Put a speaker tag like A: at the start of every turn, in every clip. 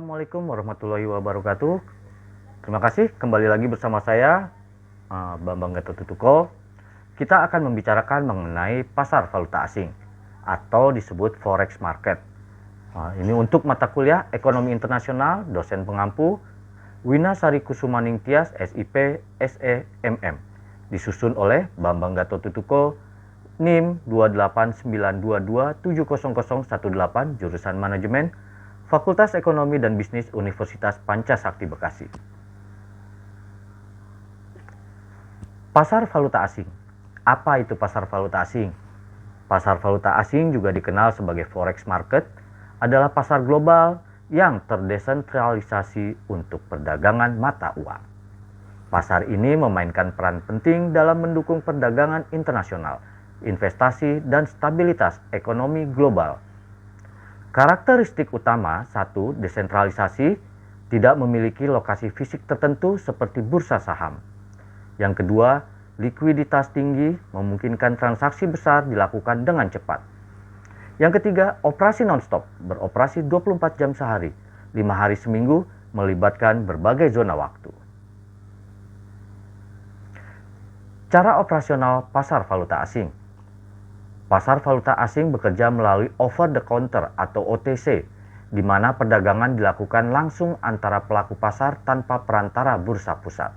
A: Assalamualaikum warahmatullahi wabarakatuh. Terima kasih kembali lagi bersama saya Bambang Gatottutuko. Kita akan membicarakan mengenai pasar valuta asing atau disebut forex market. Ini untuk mata kuliah Ekonomi Internasional, dosen pengampu Wina Sari Kusumaning Tias, SIP, SEMM. Disusun oleh Bambang Gatottutuko, NIM 28922700018, jurusan Manajemen, Fakultas Ekonomi dan Bisnis Universitas Pancasakti Bekasi. Pasar valuta asing. Apa itu pasar valuta asing? Pasar valuta asing juga dikenal sebagai forex market, adalah pasar global yang terdesentralisasi untuk perdagangan mata uang. Pasar ini memainkan peran penting dalam mendukung perdagangan internasional, investasi, dan stabilitas ekonomi global. Karakteristik utama, 1. Desentralisasi, tidak memiliki lokasi fisik tertentu seperti bursa saham. Yang kedua, likuiditas tinggi, memungkinkan transaksi besar dilakukan dengan cepat. Yang ketiga, operasi non-stop, beroperasi 24 jam sehari, 5 hari seminggu, melibatkan berbagai zona waktu. Cara operasional pasar valuta asing. Pasar valuta asing bekerja melalui over the counter atau OTC, di mana perdagangan dilakukan langsung antara pelaku pasar tanpa perantara bursa pusat.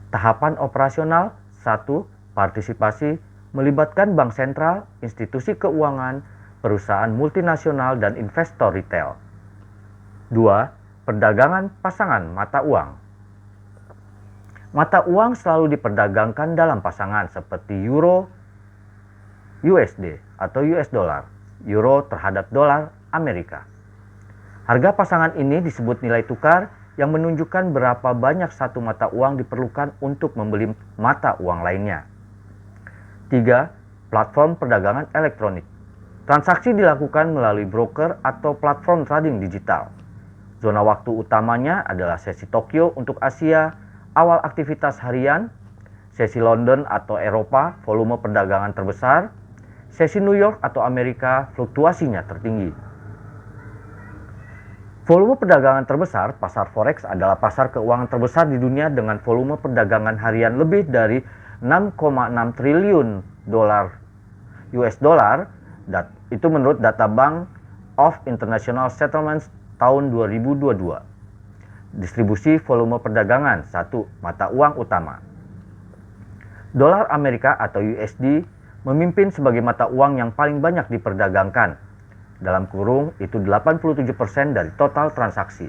A: Tahapan operasional: 1. Partisipasi, melibatkan bank sentral, institusi keuangan, perusahaan multinasional, dan investor retail. 2. Perdagangan pasangan mata uang. Mata uang selalu diperdagangkan dalam pasangan seperti euro, USD atau US dollar, euro terhadap dolar Amerika. Harga pasangan ini disebut nilai tukar yang menunjukkan berapa banyak satu mata uang diperlukan untuk membeli mata uang lainnya. 3. Platform perdagangan elektronik. Transaksi dilakukan melalui broker atau platform trading digital. Zona waktu utamanya adalah sesi Tokyo untuk Asia, awal aktivitas harian, sesi London atau Eropa, volume perdagangan terbesar, sesi New York atau Amerika, fluktuasinya tertinggi. Volume perdagangan terbesar, pasar forex adalah pasar keuangan terbesar di dunia dengan volume perdagangan harian lebih dari 6,6 triliun dolar US dollar. Itu menurut data Bank of International Settlements tahun 2022. Distribusi volume perdagangan. 1. Mata uang utama. Dolar Amerika atau USD memimpin sebagai mata uang yang paling banyak diperdagangkan. Dalam kurung, itu 87% dari total transaksi.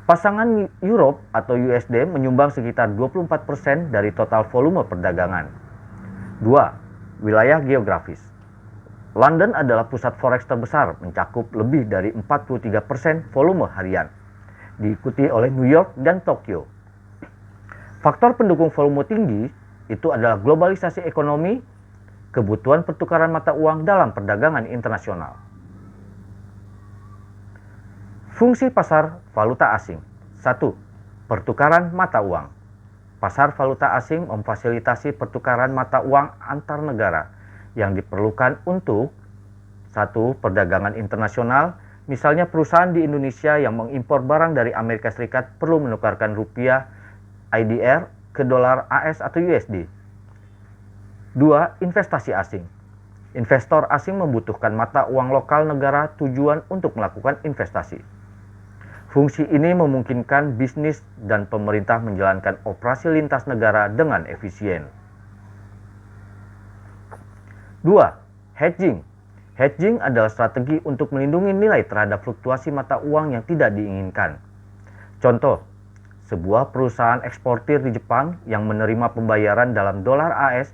A: Pasangan Europe atau USD menyumbang sekitar 24% dari total volume perdagangan. 2. Wilayah geografis. London adalah pusat forex terbesar, mencakup lebih dari 43% volume harian, diikuti oleh New York dan Tokyo. Faktor pendukung volume tinggi itu adalah globalisasi ekonomi, kebutuhan pertukaran mata uang dalam perdagangan internasional. Fungsi pasar valuta asing. 1. Pertukaran mata uang. Pasar valuta asing memfasilitasi pertukaran mata uang antar negara yang diperlukan untuk 1. Perdagangan internasional. Misalnya perusahaan di Indonesia yang mengimpor barang dari Amerika Serikat perlu menukarkan rupiah IDR ke dolar AS atau USD. 2. Investasi asing. Investor asing membutuhkan mata uang lokal negara tujuan untuk melakukan investasi. Fungsi ini memungkinkan bisnis dan pemerintah menjalankan operasi lintas negara dengan efisien. 2. Hedging. Hedging adalah strategi untuk melindungi nilai terhadap fluktuasi mata uang yang tidak diinginkan. Contoh, sebuah perusahaan eksportir di Jepang yang menerima pembayaran dalam dolar AS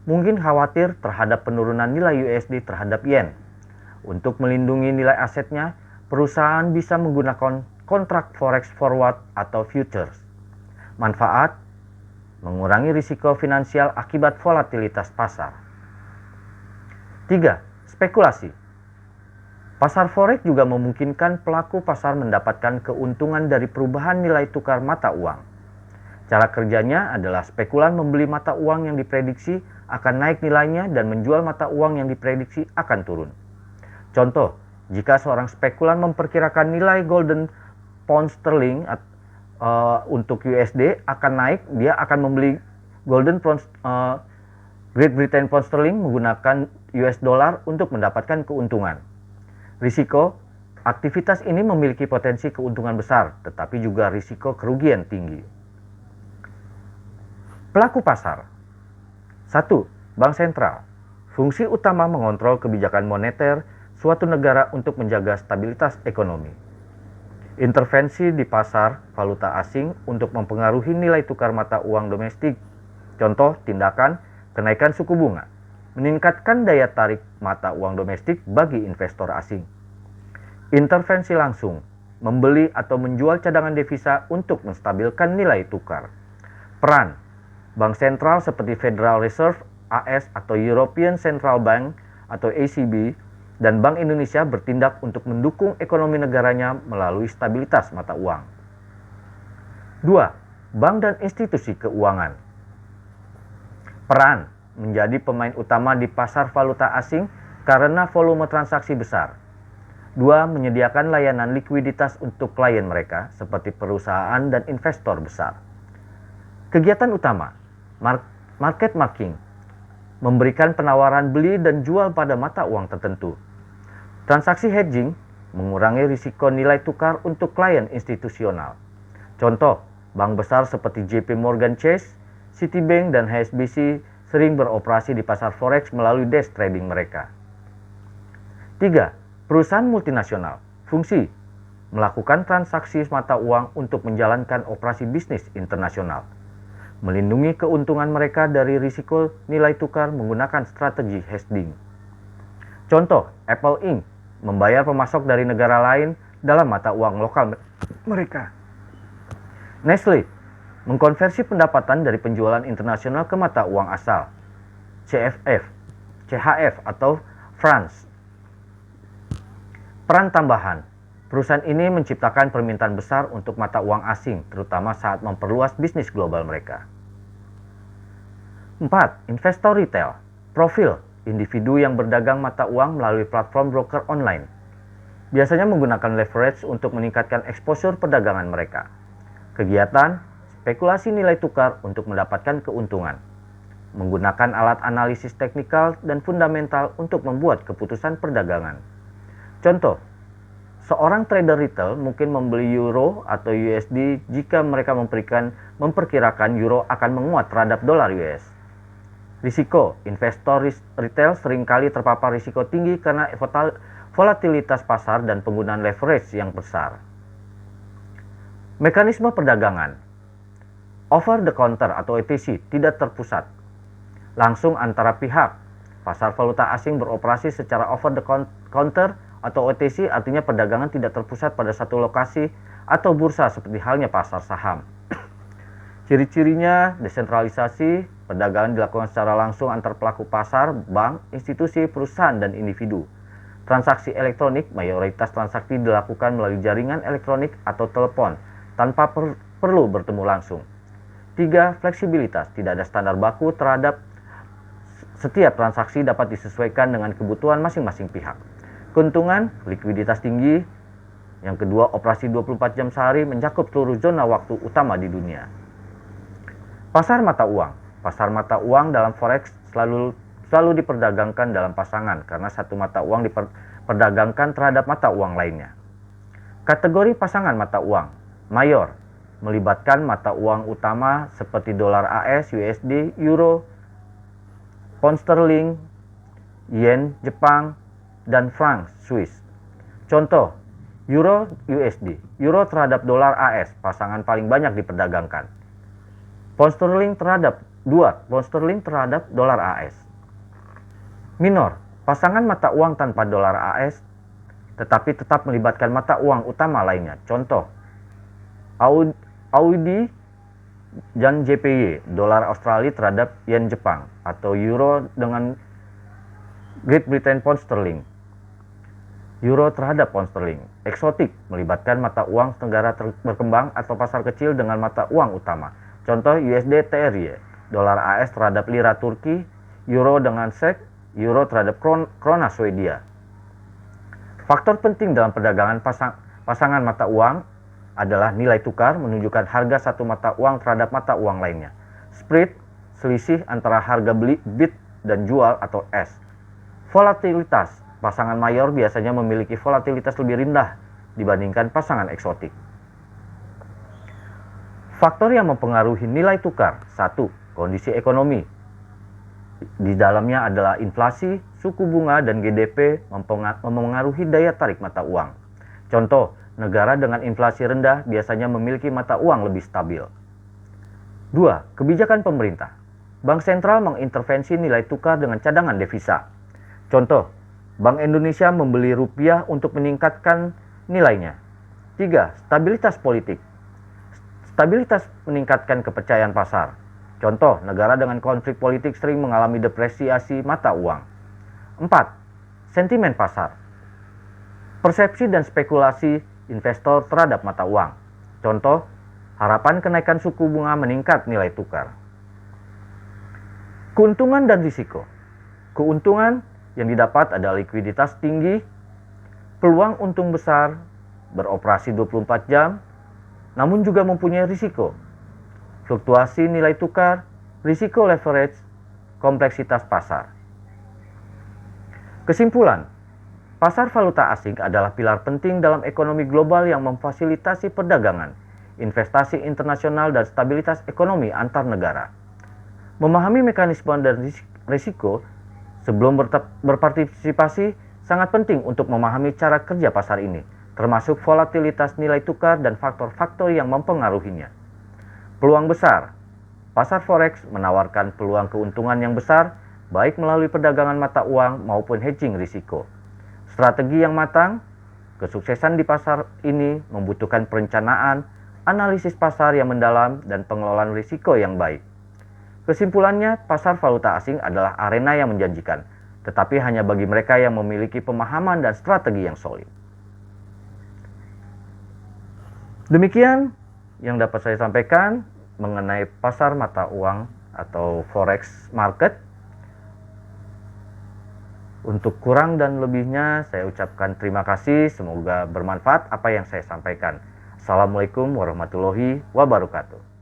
A: mungkin khawatir terhadap penurunan nilai USD terhadap yen. Untuk melindungi nilai asetnya, perusahaan bisa menggunakan kontrak forex forward atau futures. Manfaat: mengurangi risiko finansial akibat volatilitas pasar. 3. Spekulasi. Pasar forex juga memungkinkan pelaku pasar mendapatkan keuntungan dari perubahan nilai tukar mata uang. Cara kerjanya adalah spekulan membeli mata uang yang diprediksi akan naik nilainya dan menjual mata uang yang diprediksi akan turun. Contoh, Jika seorang spekulan memperkirakan nilai golden pound sterling untuk USD akan naik, dia akan membeli golden pound Great Britain pound sterling menggunakan US dollar untuk mendapatkan keuntungan. Risiko, aktivitas ini memiliki potensi keuntungan besar, tetapi juga risiko kerugian tinggi. Pelaku pasar. 1. Bank sentral. Fungsi utama mengontrol kebijakan moneter suatu negara untuk menjaga stabilitas ekonomi. Intervensi di pasar valuta asing untuk mempengaruhi nilai tukar mata uang domestik. Contoh tindakan kenaikan suku bunga, meningkatkan daya tarik mata uang domestik bagi investor asing. Intervensi langsung, membeli atau menjual cadangan devisa untuk menstabilkan nilai tukar. Peran bank sentral seperti Federal Reserve AS atau European Central Bank atau ECB dan Bank Indonesia bertindak untuk mendukung ekonomi negaranya melalui stabilitas mata uang. 2. Bank dan institusi keuangan. Peran menjadi pemain utama di pasar valuta asing karena volume transaksi besar. 2. Menyediakan layanan likuiditas untuk klien mereka seperti perusahaan dan investor besar. Kegiatan utama, market making, memberikan penawaran beli dan jual pada mata uang tertentu. Transaksi hedging, mengurangi risiko nilai tukar untuk klien institusional. Contoh, bank besar seperti JP Morgan Chase, Citibank, dan HSBC sering beroperasi di pasar forex melalui desk trading mereka. 3. Perusahaan multinasional. Fungsi, melakukan transaksi mata uang untuk menjalankan operasi bisnis internasional. Melindungi keuntungan mereka dari risiko nilai tukar menggunakan strategi hedging. Contoh, Apple Inc. membayar pemasok dari negara lain dalam mata uang lokal mereka. Nestle mengkonversi pendapatan dari penjualan internasional ke mata uang asal. CHF atau francs. Peran tambahan, perusahaan ini menciptakan permintaan besar untuk mata uang asing, terutama saat memperluas bisnis global mereka. 4. Investor retail. Profil individu yang berdagang mata uang melalui platform broker online. Biasanya menggunakan leverage untuk meningkatkan exposure perdagangan mereka. Kegiatan, spekulasi nilai tukar untuk mendapatkan keuntungan. Menggunakan alat analisis teknikal dan fundamental untuk membuat keputusan perdagangan. Contoh, seorang trader retail mungkin membeli euro atau USD jika mereka memperkirakan euro akan menguat terhadap dolar US. Risiko, investor retail seringkali terpapar risiko tinggi karena volatilitas pasar dan penggunaan leverage yang besar. Mekanisme perdagangan. Over the counter atau OTC tidak terpusat. Langsung antara pihak. Pasar valuta asing beroperasi secara over the counter atau OTC artinya perdagangan tidak terpusat pada satu lokasi atau bursa seperti halnya pasar saham. Ciri-cirinya desentralisasi, perdagangan dilakukan secara langsung antar pelaku pasar, bank, institusi, perusahaan, dan individu. Transaksi elektronik, mayoritas transaksi dilakukan melalui jaringan elektronik atau telepon, tanpa perlu bertemu langsung. 3. Fleksibilitas, tidak ada standar baku terhadap setiap transaksi dapat disesuaikan dengan kebutuhan masing-masing pihak. Keuntungan, likuiditas tinggi. Yang kedua, operasi 24 jam sehari mencakup seluruh zona waktu utama di dunia. Pasar mata uang. Pasar mata uang dalam forex selalu diperdagangkan dalam pasangan karena satu mata uang diperdagangkan terhadap mata uang lainnya. Kategori pasangan mata uang. Mayor, melibatkan mata uang utama seperti dolar AS, USD, euro, pound sterling, yen Jepang, dan franc Swiss. Contoh, euro USD. Euro terhadap dolar AS, pasangan paling banyak diperdagangkan. Pound sterling terhadap dolar AS. Minor, pasangan mata uang tanpa dolar AS tetapi tetap melibatkan mata uang utama lainnya. Contoh, AUD dan JPY, dolar Australia terhadap yen Jepang, atau euro dengan Great Britain pound sterling. Euro terhadap pound sterling. Eksotik, melibatkan mata uang negara berkembang atau pasar kecil dengan mata uang utama. Contoh USD TRY, dolar AS terhadap lira Turki, euro dengan SEK, euro terhadap krona Swedia. Faktor penting dalam perdagangan pasangan mata uang adalah nilai tukar menunjukkan harga satu mata uang terhadap mata uang lainnya. Spread, selisih antara harga beli bid dan jual atau S. Volatilitas, pasangan mayor biasanya memiliki volatilitas lebih rendah dibandingkan pasangan eksotik. Faktor yang mempengaruhi nilai tukar. 1. Kondisi ekonomi. Di dalamnya adalah inflasi, suku bunga, dan GDP mempengaruhi daya tarik mata uang. Contoh, negara dengan inflasi rendah biasanya memiliki mata uang lebih stabil. 2. Kebijakan pemerintah. Bank sentral mengintervensi nilai tukar dengan cadangan devisa. Contoh, Bank Indonesia membeli rupiah untuk meningkatkan nilainya. 3. Stabilitas politik. Stabilitas meningkatkan kepercayaan pasar. Contoh, negara dengan konflik politik sering mengalami depresiasi mata uang. 4. Sentimen pasar. Persepsi dan spekulasi investor terhadap mata uang. Contoh, harapan kenaikan suku bunga meningkat nilai tukar. Keuntungan dan risiko. Keuntungan yang didapat adalah likuiditas tinggi, peluang untung besar, beroperasi 24 jam, namun juga mempunyai risiko. Fluktuasi nilai tukar, risiko leverage, kompleksitas pasar. Kesimpulan, pasar valuta asing adalah pilar penting dalam ekonomi global yang memfasilitasi perdagangan, investasi internasional, dan stabilitas ekonomi antar negara. Memahami mekanisme dan risiko sebelum berpartisipasi sangat penting untuk memahami cara kerja pasar ini, termasuk volatilitas nilai tukar dan faktor-faktor yang mempengaruhinya. Peluang besar. Pasar forex menawarkan peluang keuntungan yang besar, baik melalui perdagangan mata uang maupun hedging risiko. Strategi yang matang. Kesuksesan di pasar ini membutuhkan perencanaan, analisis pasar yang mendalam, dan pengelolaan risiko yang baik. Kesimpulannya, pasar valuta asing adalah arena yang menjanjikan, tetapi hanya bagi mereka yang memiliki pemahaman dan strategi yang solid. Demikian yang dapat saya sampaikan mengenai pasar mata uang atau forex market. Untuk kurang dan lebihnya saya ucapkan terima kasih, semoga bermanfaat apa yang saya sampaikan. Assalamualaikum warahmatullahi wabarakatuh.